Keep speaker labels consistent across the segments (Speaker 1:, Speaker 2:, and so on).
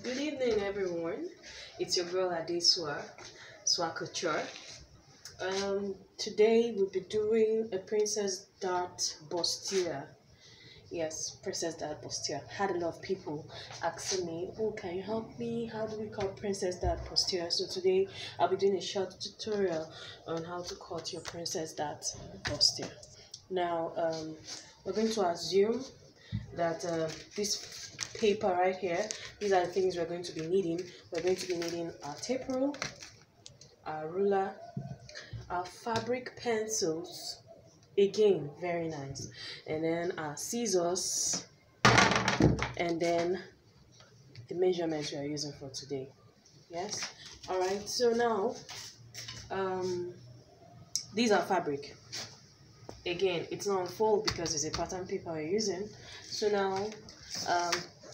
Speaker 1: Good evening, everyone. It's your girl Adeswa Couture. Today we'll be doing a Princess Dart bustier. Yes, Princess Dart bustier. Had a lot of people asking me, "Oh, can you help me? How do we cut Princess Dart bustier?" So today I'll be doing a short tutorial on how to cut your Princess Dart bustier. Now, we're going to assume that this paper right here, these are the things we're going to be needing. We're going to be needing our tape rule, our ruler, our fabric pencils, again very nice, and then our scissors, and then the measurements we are using for today. Yes, all right. So now these are fabric. Again, it's not on fold because it's a pattern paper we're using. So now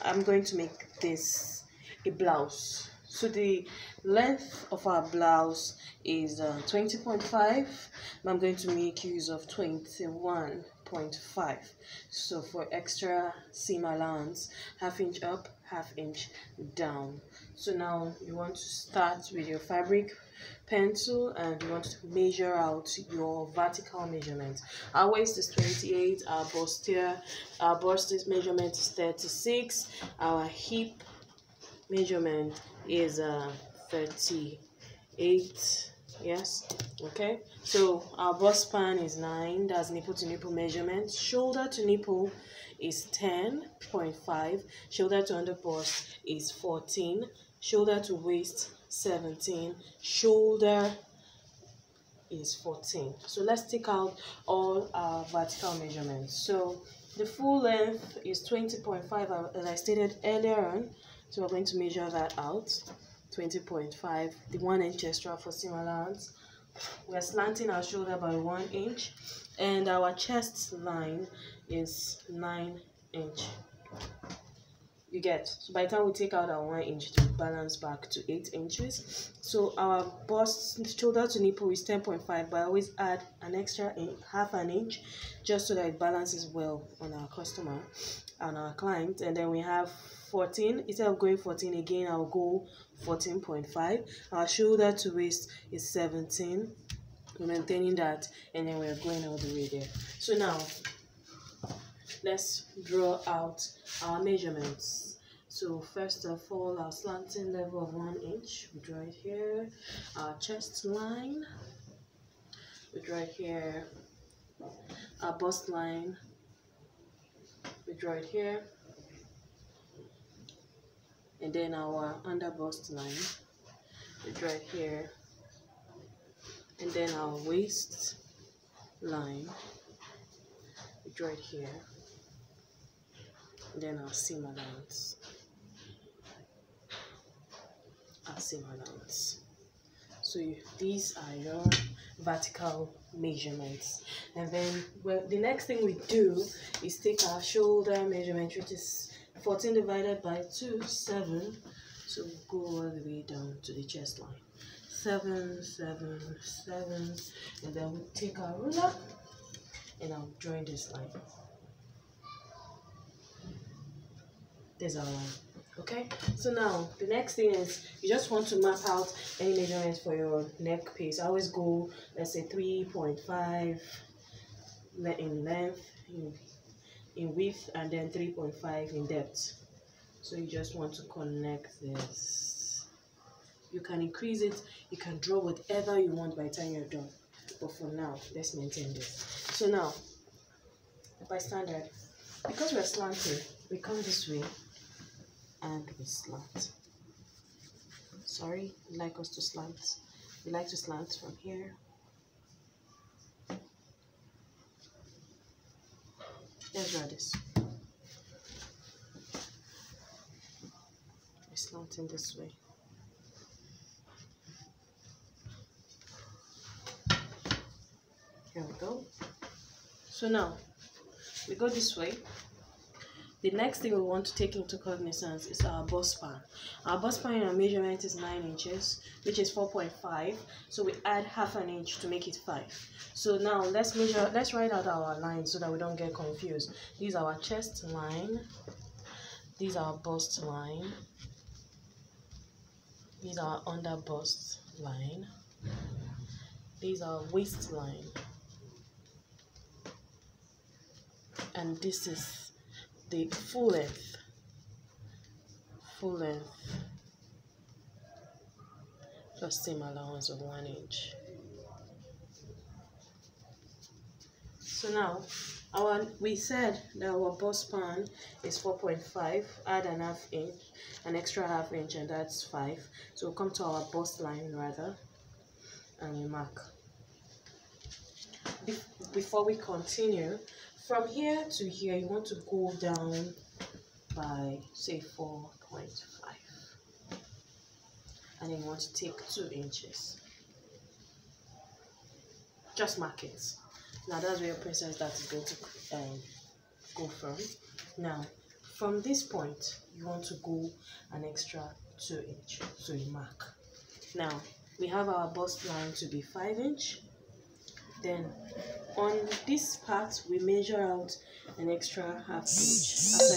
Speaker 1: I'm going to make this a blouse. So the length of our blouse is 20.5. I'm going to make use of 21.5. So for extra seam allowance, ½ inch up, ½ inch down. So now you want to start with your fabric pencil and you want to measure out your vertical measurement. Our waist is 28, our bustier measurement is 36, our hip measurement is 38. Yes, okay. So our bust span is 9, that's nipple to nipple measurement. Shoulder to nipple is 10.5, shoulder to under bust is 14, shoulder to waist 17, shoulder is 14. So let's take out all our vertical measurements. So the full length is 20.5 as I stated earlier on. So we're going to measure that out. 20.5, the 1 inch extra for seam allowance. We're slanting our shoulder by 1 inch, and our chest line is 9 inch. You get, so by the time we take out our 1 inch, to balance back to 8 inches. So our bust shoulder to nipple is 10.5, but I always add an extra ½ an inch just so that it balances well on our customer and our client. And then we have 14. Instead of going 14 again, I'll go 14.5. Our shoulder to waist is 17. We're maintaining that, and then we're going all the way there. So now let's draw out our measurements. So first of all, our slanting level of 1 inch, we draw it here. Our chest line, we draw it here. Our bust line, we draw it here. And then our under bust line, we draw it here. And then our waist line, we draw it here. And then our seam allowance. So these are your vertical measurements. And then the next thing we do is take our shoulder measurement, which is 14 divided by 2, 7. So we go all the way down to the chest line. 7, 7, 7. And then we take our ruler and I'll join this line. There's our line. Okay, so now the next thing is you just want to map out any measurements for your neck piece. I always go, let's say 3.5 in length, in width, and then 3.5 in depth. So you just want to connect this. You can increase it, you can draw whatever you want by the time you're done, but for now let's maintain this. So now by standard, because we're slanting, we come this way and we slant. Sorry, we like us to slant. We like to slant from here. Let's draw this. We're slanting this way. Here we go. So now we go this way. The next thing we want to take into cognizance is our bust span. Our bust span in our measurement is 9 inches, which is 4.5. So we add ½ an inch to make it 5. So now let's write out our lines so that we don't get confused. These are our chest line. These are our bust line. These are under bust line. These are waistline. And this is the full length. Full length. Plus seam allowance of 1 inch. So now, we said that our bust span is 4.5. Add an half inch, an extra half inch, and that's 5. So we'll come to our bust line rather, and we mark. Before we continue, from here to here, you want to go down by say 4.5, and then you want to take 2 inches. Just mark it. Now that's where your princess dart is going to go from. Now, from this point, you want to go an extra 2 inch. So you mark. Now, we have our bust line to be 5 inch. Then, on this part, we measure out an extra half inch after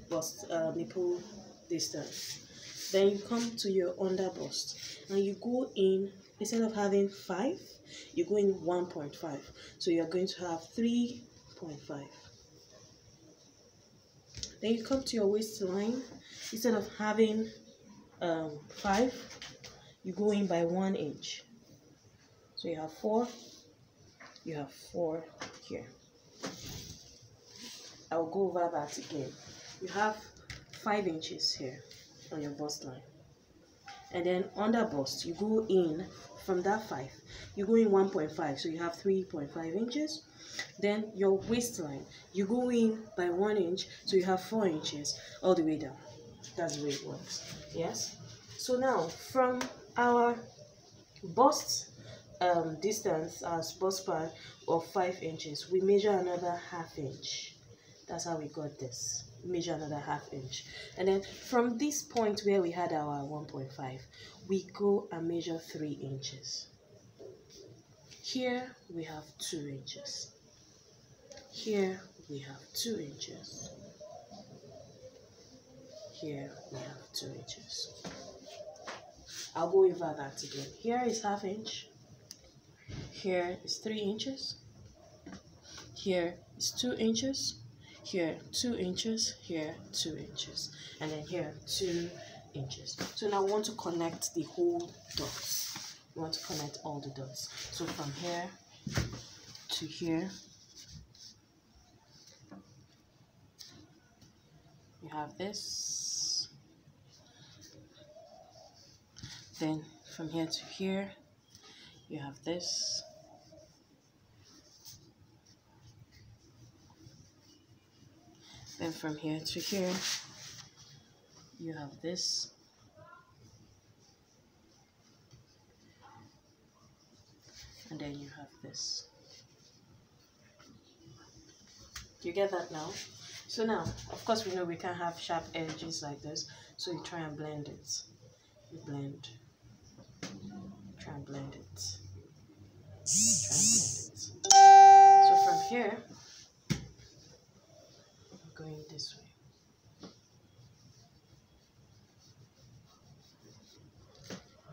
Speaker 1: bust nipple distance. Then you come to your under bust, and you go in, instead of having 5, you go in 1.5. So you're going to have 3.5. Then you come to your waistline. Instead of having 5, you go in by 1 inch. So you have 4. You have 4 here. I'll go over that again. You have 5 inches here on your bust line. And then under bust, you go in from that 5. You go in 1.5, so you have 3.5 inches. Then your waistline, you go in by 1 inch, so you have 4 inches all the way down. That's the way it works. Yes. So now from our bust distance as bust span of 5 inches, we measure another half inch. That's how we got this. Measure another half inch, and then from this point where we had our 1.5, we go and measure 3 inches. Here we have 2 inches. Here we have 2 inches. Here we have 2 inches. I'll go over that again. Here is half inch. Here is 3 inches. Here is 2 inches. Here 2 inches. Here 2 inches. And then here 2 inches. So now we want to connect the whole dots. We want to connect all the dots. So from here to here, you have this. Then from here to here, you have this. Then from here to here, you have this. And then you have this. Do you get that now? So now, of course, we know we can't have sharp edges like this, so you try and blend it. You blend. Try and blend it. Try and blend it. So from here, I'm going this way.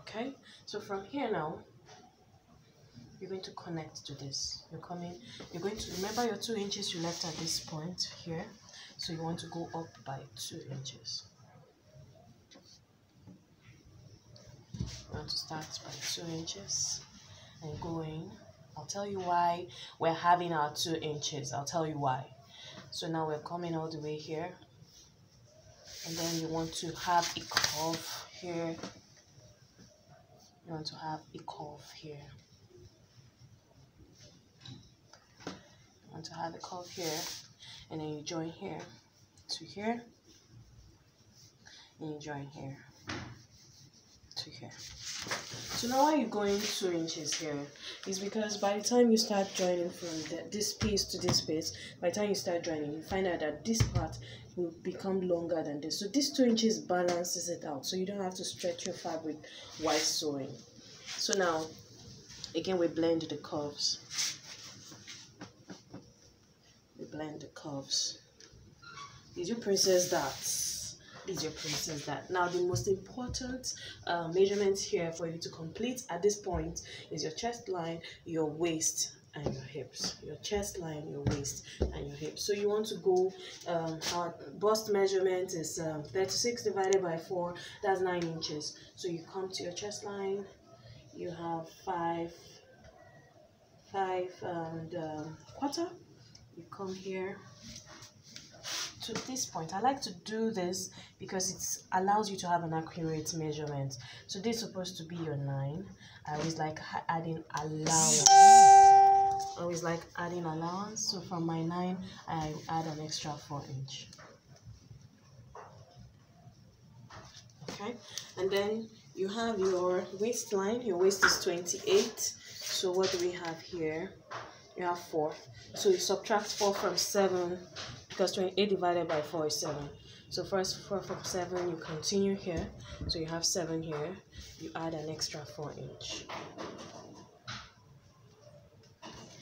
Speaker 1: Okay, so from here now, you're going to connect to this. You're going to remember your 2 inches you left at this point here. So you want to go up by 2 inches. You want to start by 2 inches and go in. I'll tell you why we're having our 2 inches. I'll tell you why. So now we're coming all the way here. And then you want to have a curve here. You want to have a curve here. To have a curve here, and then you join here to here, and you join here to here. So now why are you going 2 inches here? Is because by the time you start joining from this piece to this piece, by the time you start joining, you find out that this part will become longer than this. So this 2 inches balances it out, so you don't have to stretch your fabric while sewing. So now, again, we blend the curves. Blend the curves. Did you princess darts? is your princess that. Now the most important measurement here for you to complete at this point is your chest line, your waist, and your hips. Your chest line, your waist, and your hips. So you want to go, our bust measurement is 36 divided by 4, that's 9 inches. So you come to your chest line, you have 5 and quarter. You come here to this point. I like to do this because it allows you to have an accurate measurement. So this is supposed to be your 9. I always like adding allowance. So from my 9, I add an extra 4 inch. Okay, and then you have your waistline. Your waist is 28. So what do we have here? You have 4. So you subtract 4 from 7 because 28 divided by 4 is 7. So first 4 from 7, you continue here. So you have 7 here. You add an extra 4 inch.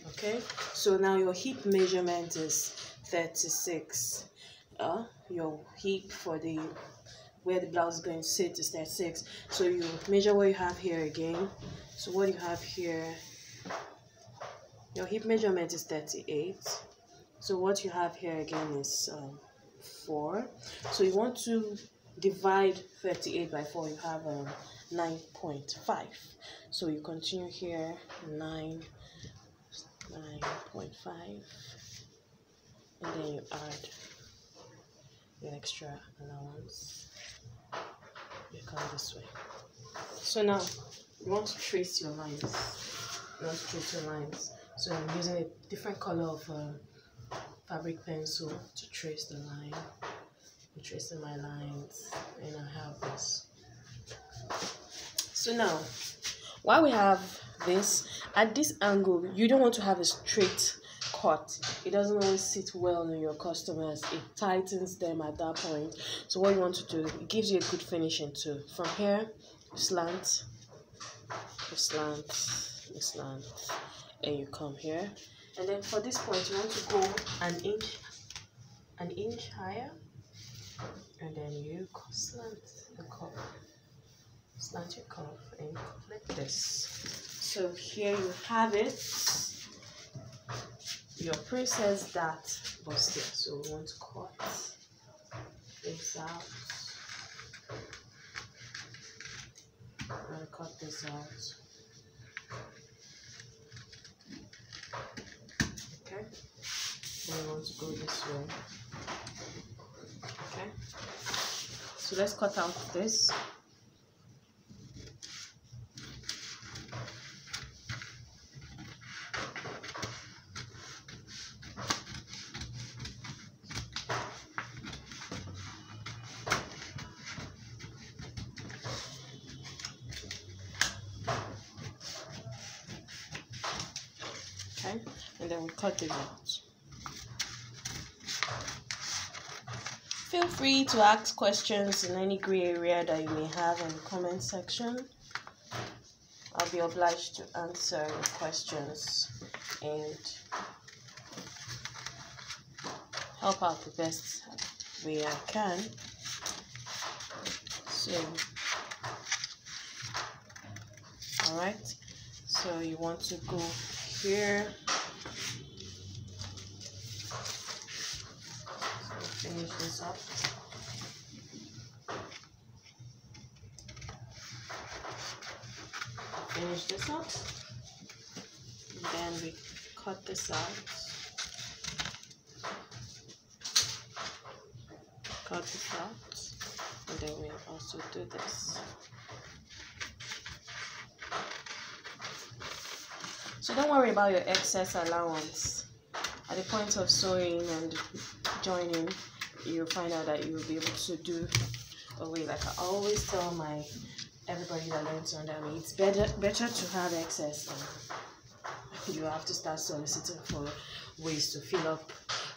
Speaker 1: Okay, so now your hip measurement is 36. Your hip for the where the blouse is going to sit is 36. So you measure what you have here again. So what you have here, your hip measurement is 38. So what you have here again is 4. So you want to divide 38 by 4. You have 9.5. So you continue here, 9.5, and then you add the extra allowance. You come this way. So now you want to trace your lines. So I'm using a different color of fabric pencil to trace the line. I'm tracing my lines, and I have this. So now, while we have this, at this angle, you don't want to have a straight cut. It doesn't always sit well on your customers. It tightens them at that point. So what you want to do, it gives you a good finishing too. From here, you slant, and you come here. And then for this point, you want to go an inch higher, and then you slant your curve and like this. So here you have it, your princess that bustier. So we want to cut this out. I'm going to cut this out. Okay. Then we want to go this way. Okay. So let's cut out this. Okay, and then we cut it out. Feel free to ask questions in any gray area that you may have in the comment section. I'll be obliged to answer your questions and help out the best way I can. So, alright, so you want to go here. So finish this up. Finish this up. And then we cut this out. Cut this out. And then we also do this. So don't worry about your excess allowance. At the point of sewing and joining, you'll find out that you'll be able to do away. Like I always tell everybody that learns under me, it's better to have excess than you have to start soliciting for ways to fill up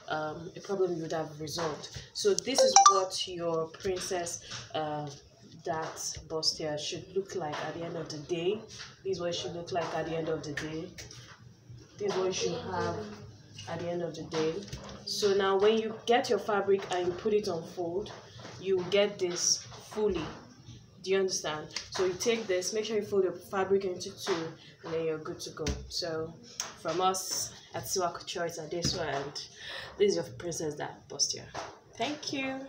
Speaker 1: a problem you would have resolved. So this is what your princess that bustier should look like at the end of the day. This is what it should look like at the end of the day. This is what you should have at the end of the day. So now when you get your fabric and you put it on fold, you get this fully. Do you understand? So you take this, make sure you fold your fabric into two, and then you're good to go. So from us at Siwa Couture, it's this one, and this is your princess that bustier. Thank you.